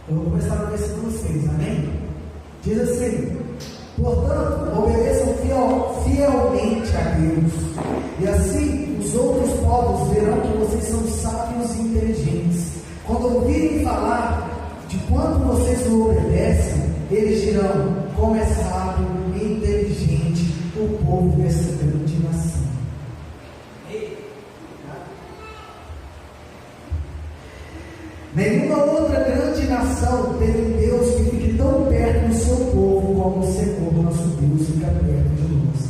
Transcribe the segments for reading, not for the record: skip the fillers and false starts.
Eu vou começar no versículo 6, amém? Diz assim: portanto, obedeçam fielmente a Deus, e assim os outros povos verão que vocês são sábios e inteligentes. Quando ouvirem falar de quanto vocês não obedecem, eles dirão: como é sábio e inteligente o povo dessa grande nação. Nenhuma outra grande nação tem um Deus que fique tão perto do seu povo como o Senhor, nosso Deus, fica perto de nós.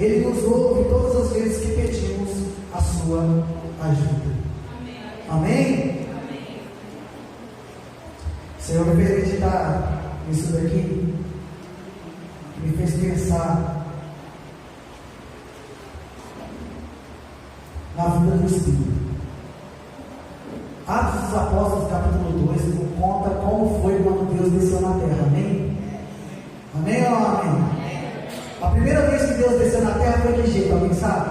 Ele nos ouve todas as vezes que pedimos a sua ajuda. Amém? Amém? O Senhor me fez meditar nisso daqui, me fez pensar na vida do Espírito. Atos dos Apóstolos, capítulo 2, conta como foi quando Deus desceu na terra. Amém? Amém ou amém? A primeira vez que Deus desceu na terra foi de que jeito? Alguém sabe?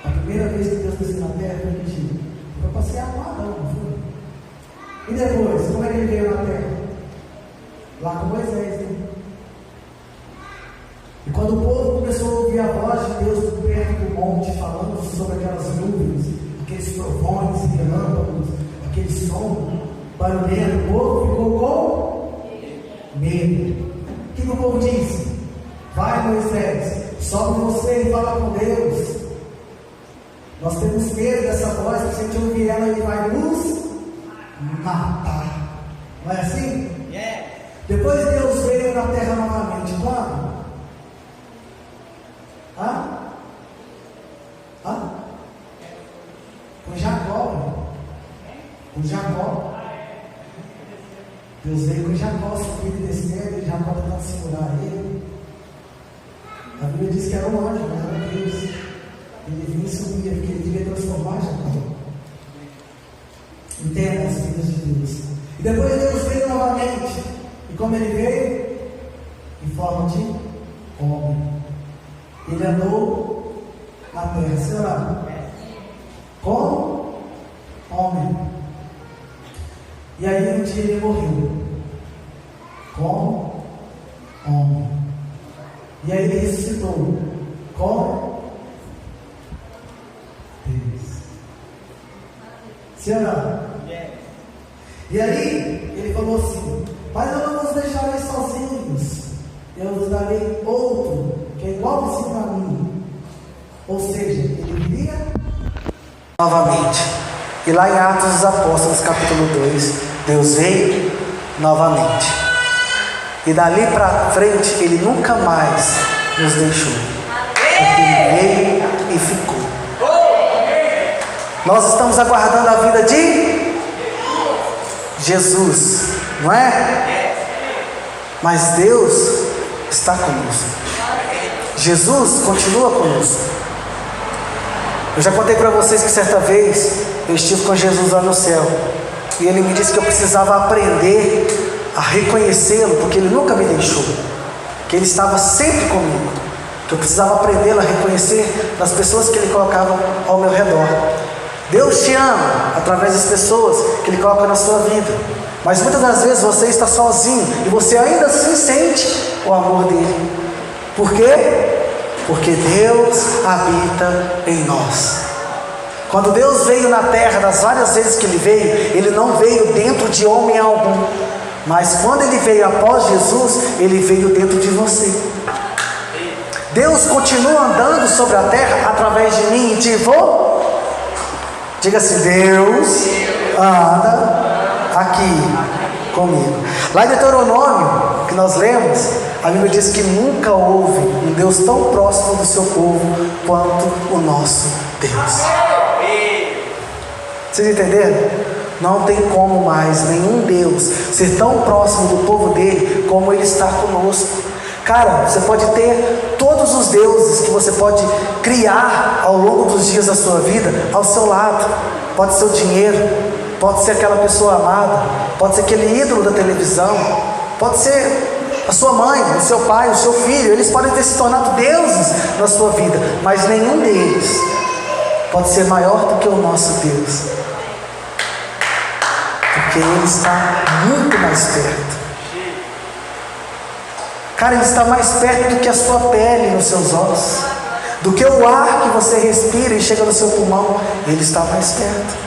A primeira vez que Deus desceu na terra foi de que jeito? Foi passear com Adão, não foi? E depois, como é que ele veio na terra? Lá com Moisés, né? E quando o povo começou a ouvir a voz de Deus perto do monte, falando sobre aquelas nuvens, aqueles trovões e relâmpagos, aquele som barulhento, o povo ficou com medo. O que o povo disse? Vai, Moisés, sobe você e fala com Deus. Nós temos medo dessa voz, que se a gente ouvir ela, ele vai nos matar. Não é assim? Yeah. Depois Deus veio na terra novamente. Quando? Com Jacó. Com Jacó. Deus veio com Jacó, subindo e descendo, e Jacó tentando segurar ele. A Bíblia diz que era um anjo, não era Deus. Ele vinha e subia, porque ele devia transformar Jacó. Entenda as vidas de Deus. E depois Deus veio novamente. E como ele veio? Em forma de homem. Ele andou na terra, será? Como homem. E aí um dia ele morreu. Como homem. E aí ele ressuscitou. Como Deus. Será? E aí ele falou assim: mas não vamos deixar eles sozinhos. Eu vos darei outro que é igualzinho a mim. Ou seja, ele viria novamente. E lá em Atos dos Apóstolos, capítulo 2, Deus veio novamente. E dali para frente, ele nunca mais nos deixou. Porque ele veio e ficou. Nós estamos aguardando a vida de Jesus, não é? Mas Deus está conosco. Jesus continua conosco. Eu já contei para vocês que certa vez eu estive com Jesus lá no céu, e ele me disse que eu precisava aprender a reconhecê-lo, porque ele nunca me deixou, que ele estava sempre comigo, que eu precisava aprender a reconhecer nas pessoas que ele colocava ao meu redor. Deus te ama através das pessoas que ele coloca na sua vida, mas muitas das vezes você está sozinho e você ainda assim sente o amor dele. Por quê? Porque Deus habita em nós. Quando Deus veio na terra, das várias vezes que ele veio, ele não veio dentro de homem algum, mas quando ele veio após Jesus, ele veio dentro de você. Deus continua andando sobre a terra através de mim e de você. Diga assim: Deus anda aqui comigo. Lá em Deuteronômio, que nós lemos, a Bíblia diz que nunca houve um Deus tão próximo do seu povo quanto o nosso Deus. Vocês entenderam? Não tem como mais nenhum Deus ser tão próximo do povo dele como ele está conosco. Cara, você pode ter todos os deuses que você pode criar ao longo dos dias da sua vida ao seu lado. Pode ser o dinheiro, pode ser aquela pessoa amada, pode ser aquele ídolo da televisão, pode ser a sua mãe, o seu pai, o seu filho. Eles podem ter se tornado deuses na sua vida, mas nenhum deles pode ser maior do que o nosso Deus. Ele está muito mais perto. Cara, Ele está mais perto do que a sua pele nos seus ossos, do que o ar que você respira e chega no seu pulmão. Ele está mais perto,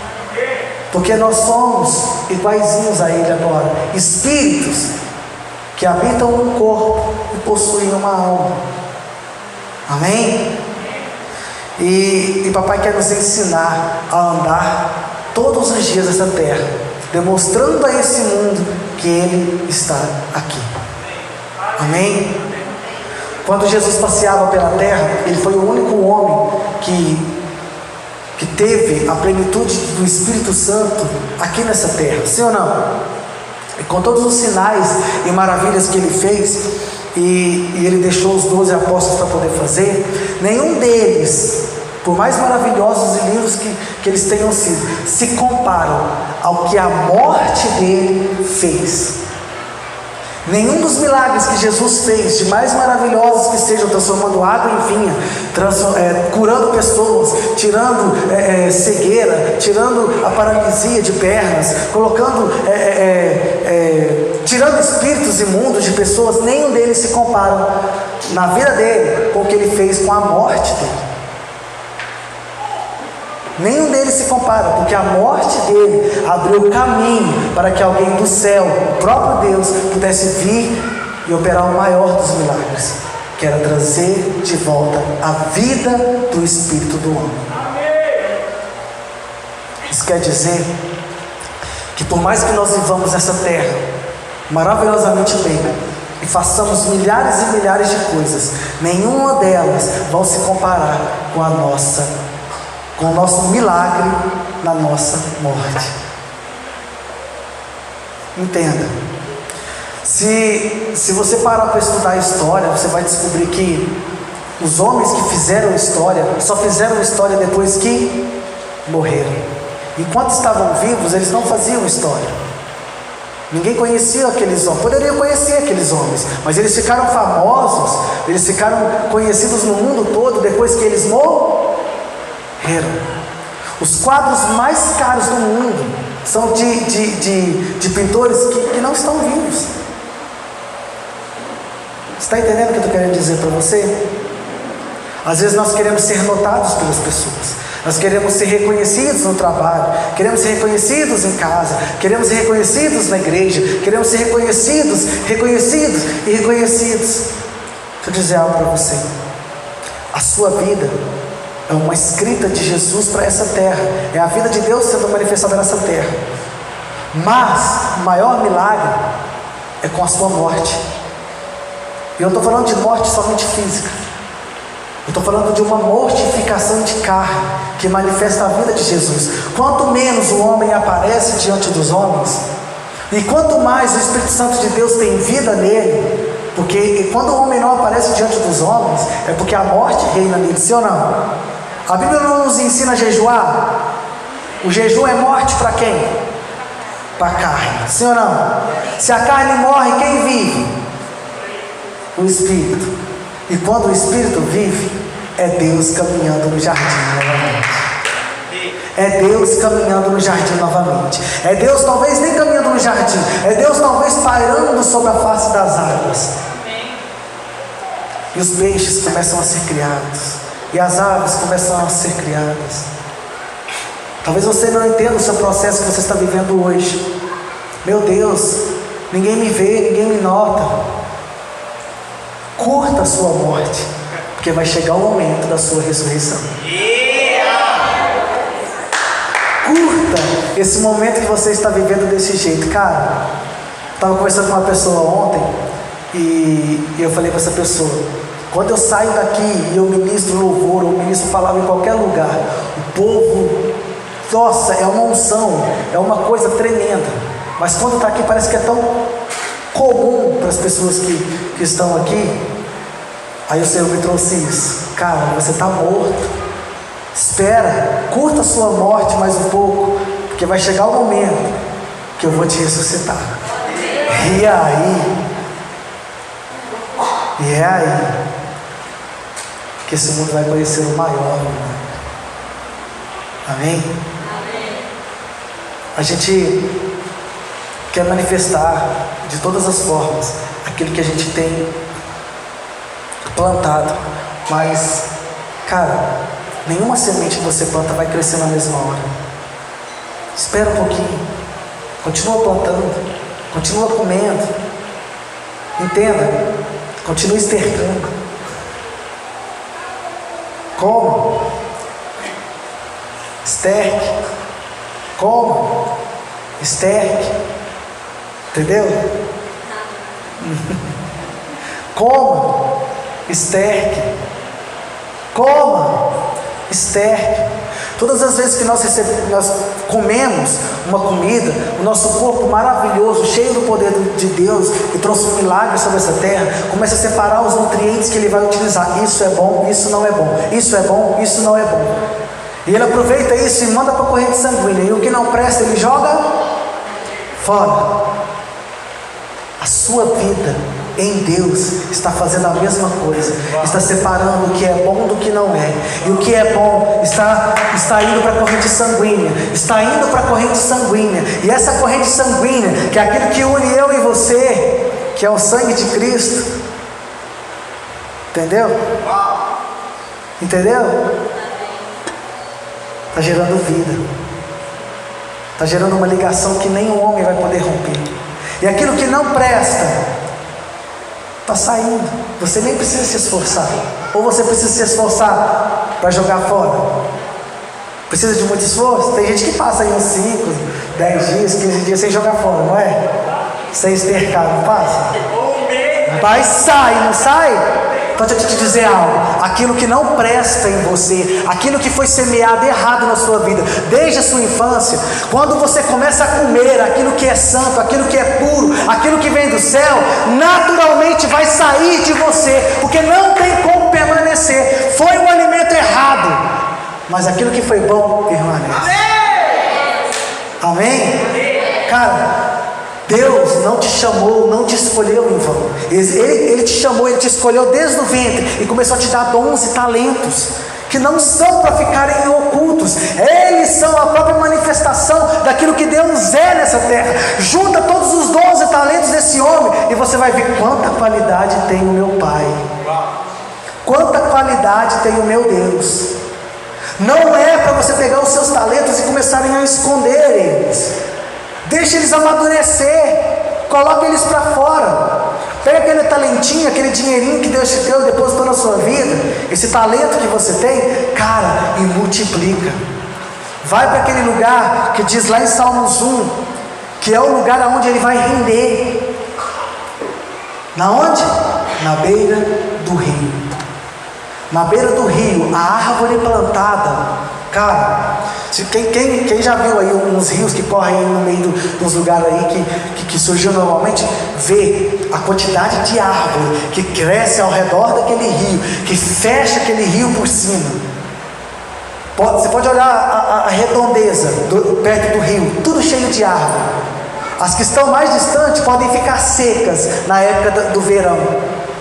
porque nós somos iguaizinhos a Ele agora, espíritos que habitam um corpo e possuem uma alma. Amém? E papai quer nos ensinar a andar todos os dias nessa terra, demonstrando a esse mundo que Ele está aqui. Amém? Quando Jesus passeava pela terra, Ele foi o único homem que teve a plenitude do Espírito Santo aqui nessa terra, sim ou não? E com todos os sinais e maravilhas que Ele fez, e Ele deixou os 12 apóstolos para poder fazer, nenhum deles, por mais maravilhosos e lindos que eles tenham sido, se comparam ao que a morte dele fez. Nenhum dos milagres que Jesus fez, de mais maravilhosos que sejam, transformando água em vinho, curando pessoas, tirando cegueira, tirando a paralisia de pernas, tirando espíritos imundos de pessoas, nenhum deles se comparam na vida dele com o que ele fez com a morte dele. Nenhum deles se compara, porque a morte dele abriu o caminho para que alguém do céu, o próprio Deus, pudesse vir e operar o maior dos milagres, que era trazer de volta a vida do espírito do homem. Isso quer dizer que por mais que nós vivamos nessa terra maravilhosamente bem e façamos milhares e milhares de coisas, nenhuma delas vão se comparar com o nosso milagre na nossa morte. Entenda, se você parar para estudar a história, você vai descobrir que os homens que fizeram história, só fizeram história depois que morreram. Enquanto estavam vivos, eles não faziam história. Ninguém conhecia aqueles homens, poderia conhecer aqueles homens, mas eles ficaram famosos, eles ficaram conhecidos no mundo todo depois que eles morreram. Os quadros mais caros do mundo são de pintores que não estão vivos. Você está entendendo o que eu estou querendo dizer para você? Às vezes nós queremos ser notados pelas pessoas, nós queremos ser reconhecidos no trabalho, queremos ser reconhecidos em casa, queremos ser reconhecidos na igreja, queremos ser reconhecidos. Deixa eu dizer algo para você. A sua vida é uma escrita de Jesus para essa terra, é a vida de Deus sendo manifestada nessa terra. Mas o maior milagre é com a sua morte. E eu não estou falando de morte somente física, eu estou falando de uma mortificação de carne que manifesta a vida de Jesus. Quanto menos o homem aparece diante dos homens, e quanto mais o Espírito Santo de Deus tem vida nele, porque quando o homem não aparece diante dos homens, é porque a morte reina nele, sim ou não? A Bíblia não nos ensina a jejuar. O jejum é morte para quem? Para a carne, sim ou não? Se a carne morre, quem vive? O Espírito. E quando o Espírito vive, é Deus caminhando no jardim novamente. É Deus caminhando no jardim novamente. É Deus talvez nem caminhando no jardim, é Deus talvez pairando sobre a face das águas. E os peixes começam a ser criados, e as aves começam a ser criadas. Talvez você não entenda o seu processo que você está vivendo hoje. Meu Deus, ninguém me vê, ninguém me nota. Curta a sua morte, porque vai chegar o momento da sua ressurreição. Curta esse momento que você está vivendo desse jeito. Cara, estava conversando com uma pessoa ontem, e eu falei com essa pessoa: quando eu saio daqui e eu ministro louvor, ou ministro palavra em qualquer lugar, o povo, nossa, é uma unção, é uma coisa tremenda. Mas quando está aqui parece que é tão comum para as pessoas que estão aqui. Aí o Senhor me trouxe isso: cara, você está morto. Espera, curta a sua morte mais um pouco, porque vai chegar o momento que eu vou te ressuscitar. E é aí que esse mundo vai conhecer o maior. Amém? A gente quer manifestar de todas as formas aquilo que a gente tem plantado. Mas, cara, nenhuma semente que você planta vai crescer na mesma hora. Espera um pouquinho, continua plantando, continua comendo, entenda, continua estercando, coma, esterque, coma, esterque, entendeu? Coma, esterque, coma, esterque. Todas as vezes que nós comemos uma comida, o nosso corpo maravilhoso, cheio do poder de Deus, que trouxe um milagre sobre essa terra, começa a separar os nutrientes que ele vai utilizar. Isso é bom, isso não é bom, isso é bom, isso não é bom. E ele aproveita isso e manda para a corrente sanguínea, e o que não presta ele joga fora. A sua vida em Deus está fazendo a mesma coisa, está separando o que é bom do que não é, e o que é bom está indo para a corrente sanguínea, e essa corrente sanguínea, que é aquilo que une eu e você, que é o sangue de Cristo, entendeu? Está gerando vida, está gerando uma ligação que nenhum homem vai poder romper, e aquilo que não presta está saindo. Você nem precisa se esforçar, ou você precisa se esforçar para jogar fora? Precisa de muito esforço? Tem gente que passa aí uns 5, 10 dias, 15 dias sem jogar fora, não é? Sem estercar, não passa? Mas sai, não sai? Então deixa eu te dizer algo, aquilo que não presta em você, aquilo que foi semeado errado na sua vida, desde a sua infância, quando você começa a comer aquilo que é santo, aquilo que é puro, aquilo que vem do céu, naturalmente vai sair de você, porque não tem como permanecer. Foi um alimento errado, mas aquilo que foi bom permanece. Amém? Cara, Deus não te chamou, não te escolheu em vão. Ele te chamou, Ele te escolheu desde o ventre e começou a te dar dons e talentos que não são para ficarem ocultos. Eles são a própria manifestação daquilo que Deus é nessa terra. Junta todos os dons e talentos desse homem e você vai ver quanta qualidade tem o meu Pai, quanta qualidade tem o meu Deus. Não é para você pegar os seus talentos e começarem a esconder eles. Deixa eles amadurecer, coloca eles para fora. Pega aquele talentinho, aquele dinheirinho que Deus te deu, depositou na sua vida, esse talento que você tem, cara, e multiplica. Vai para aquele lugar que diz lá em Salmos 1, que é o lugar onde ele vai render. Na onde? Na beira do rio. Na beira do rio, a árvore plantada. Cara, quem já viu aí uns rios que correm no meio dos lugares aí que surgiu normalmente, vê a quantidade de árvore que cresce ao redor daquele rio, que fecha aquele rio por cima. Você pode olhar a redondeza perto do rio, tudo cheio de árvore. As que estão mais distantes podem ficar secas na época do verão,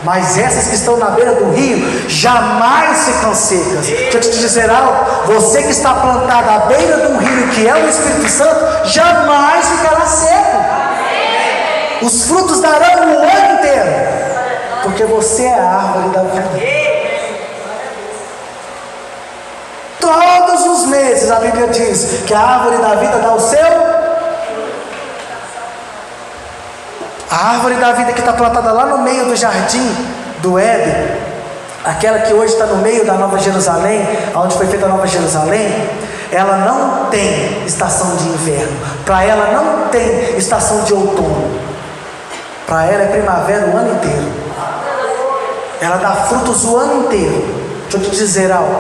mas essas que estão na beira do rio jamais ficam secas. Deixa eu te dizer algo, você que está plantado à beira do rio, que é o Espírito Santo, jamais ficará seco. Os frutos darão o ano inteiro, porque você é a árvore da vida. Todos os meses a Bíblia diz que a árvore da vida dá o seu. A árvore da vida que está plantada lá no meio do jardim do Éden, aquela que hoje está no meio da Nova Jerusalém, onde foi feita a Nova Jerusalém, ela não tem estação de inverno, para ela não tem estação de outono, para ela é primavera o ano inteiro, ela dá frutos o ano inteiro. Deixa eu te dizer algo,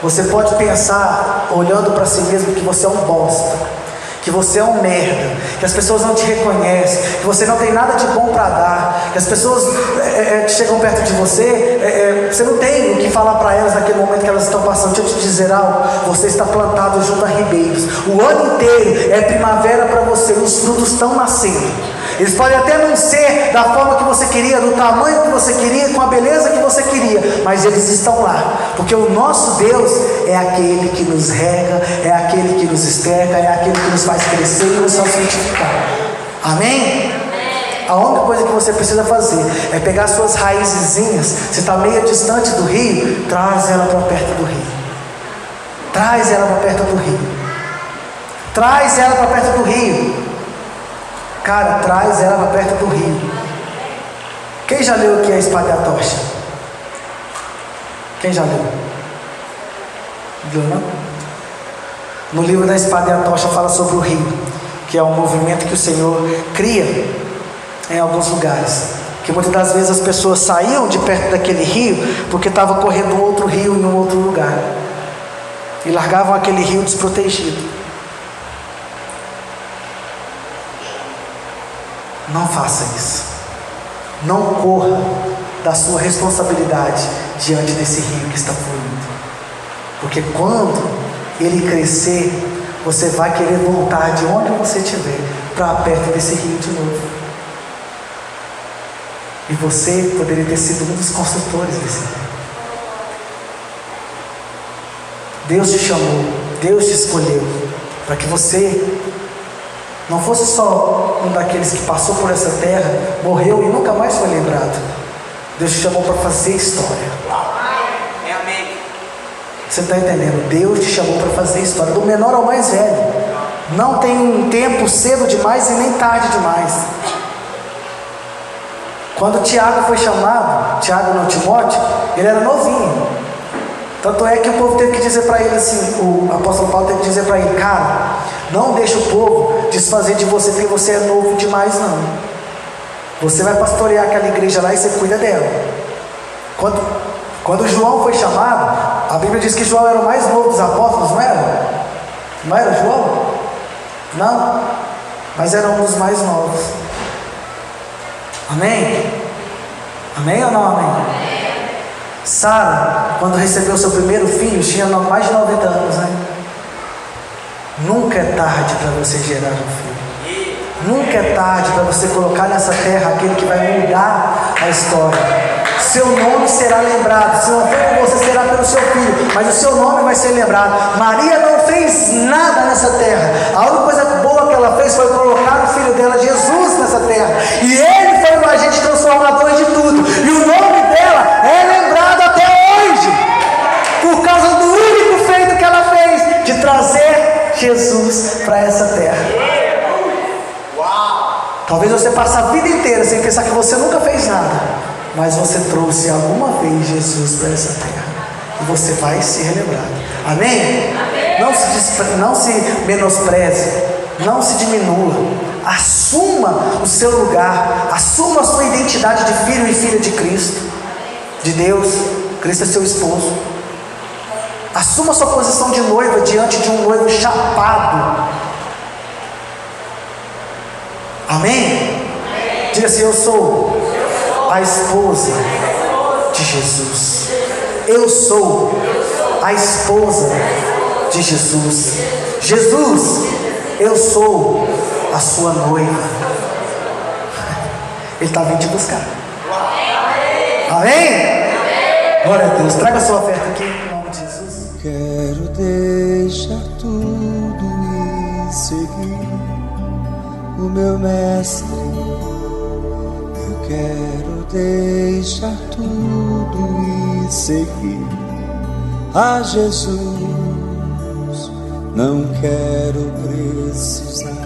você pode pensar, olhando para si mesmo, que você é um bosta, que você é um merda, que as pessoas não te reconhecem, que você não tem nada de bom para dar, que as pessoas chegam perto de você, você não tem o que falar para elas naquele momento que elas estão passando. Deixa eu te dizer algo, você está plantado junto a ribeiros, o ano inteiro é primavera para você, os frutos estão nascendo. Eles podem até não ser da forma que você queria, do tamanho que você queria, com a beleza que você queria, mas eles estão lá, porque o nosso Deus é aquele que nos rega, é aquele que nos esterca, é aquele que nos faz crescer e nos faz frutificar. Amém? A única coisa que você precisa fazer é pegar suas raizezinhas. Você está meio distante do rio, traz ela para perto do rio. Traz ela para perto do rio. Traz ela para perto do rio. Cara, traz ela para perto do rio. Quem já leu aqui a Espada e a Tocha? Quem já leu? Viu, não? No livro da Espada e a Tocha fala sobre o rio, que é um movimento que o Senhor cria em alguns lugares, que muitas das vezes as pessoas saíam de perto daquele rio porque estava correndo um outro rio em um outro lugar e largavam aquele rio desprotegido. Não faça isso. Não corra da sua responsabilidade diante desse rio que está fluindo, porque quando ele crescer, você vai querer voltar de onde você estiver para perto desse rio de novo. E você poderia ter sido um dos construtores desse rio. Deus te chamou, Deus te escolheu para que você não fosse só um daqueles que passou por essa terra, morreu e nunca mais foi lembrado. Deus te chamou para fazer história. Você está entendendo? Deus te chamou para fazer história, do menor ao mais velho. Não tem um tempo cedo demais e nem tarde demais. Quando Tiago foi chamado, Tiago não, Timóteo, ele era novinho. Tanto é que o povo teve que dizer para ele assim, o apóstolo Paulo teve que dizer para ele: cara, não deixa o povo desfazer de você porque você é novo demais, não. Você vai pastorear aquela igreja lá e você cuida dela. Quando João foi chamado, a Bíblia diz que João era o mais novo dos apóstolos, não era? Não era João? Não, mas era um dos mais novos. Amém? Amém ou não amém? Sara, quando recebeu seu primeiro filho, tinha mais de 90 anos, né? Nunca é tarde para você gerar um filho. Nunca é tarde para você colocar nessa terra aquele que vai mudar a história. Seu nome será lembrado. Se não for por você, será pelo seu filho, mas o seu nome vai ser lembrado. Maria não fez nada nessa terra. A única coisa boa que ela fez foi colocar o filho dela, Jesus, nessa terra. E ele foi o agente transformador de tudo. E o nome dela é lembrado até hoje, por causa do único feito que ela fez, de trazer Jesus para essa terra. Talvez você passe a vida inteira sem pensar que você nunca fez nada, mas você trouxe alguma vez Jesus para essa terra, e você vai ser relembrado. Amém? Amém. Não se menospreze, não se diminua. Assuma o seu lugar, assuma a sua identidade de filho e filha de Cristo, de Deus. Cristo é seu esposo. Assuma a sua posição de noiva diante de um noivo chapado. Amém? Diga assim: eu sou a esposa de Jesus. Eu sou a esposa de Jesus. Jesus, eu sou a sua noiva. Ele está vindo te buscar. Amém? Glória a Deus. Traga a sua oferta aqui em nome de Jesus. Quero deixar tudo e seguir o meu mestre. Eu quero deixar tudo e seguir a Jesus. Não quero precisar